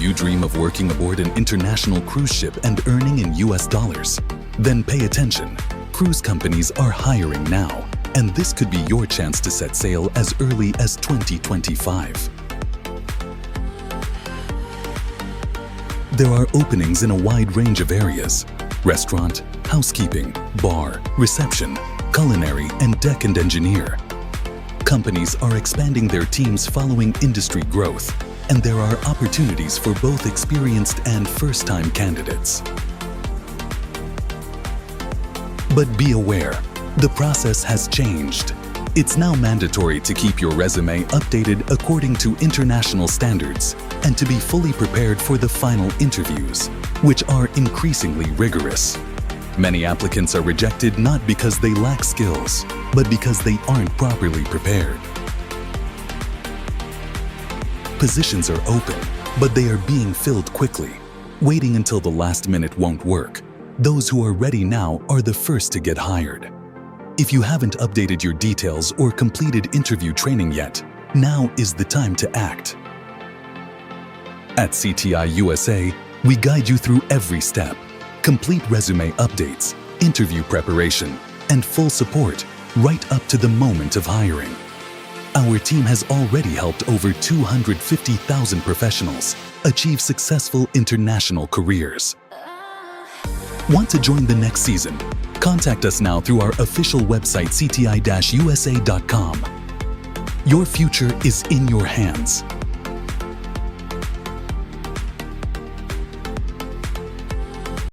you dream of working aboard an international cruise ship and earning in US dollars? Then pay attention. Cruise companies are hiring now, and this could be your chance to set sail as early as 2025. There are openings in a wide range of areas: restaurant, housekeeping, bar, reception, culinary, and deck and engineer. Companies are expanding their teams following industry growth, and there are opportunities for both experienced and first-time candidates. But be aware, the process has changed. It's now mandatory to keep your resume updated according to international standards and to be fully prepared for the final interviews, which are increasingly rigorous. Many applicants are rejected not because they lack skills, but because they aren't properly prepared. Positions are open, but they are being filled quickly. Waiting until the last minute won't work. Those who are ready now are the first to get hired. If you haven't updated your details or completed interview training yet, now is the time to act. At CTI USA, we guide you through every step. Complete resume updates, interview preparation, and full support right up to the moment of hiring. Our team has already helped over 250,000 professionals achieve successful international careers. Want to join the next season? Contact us now through our official website cti-usa.com. Your future is in your hands.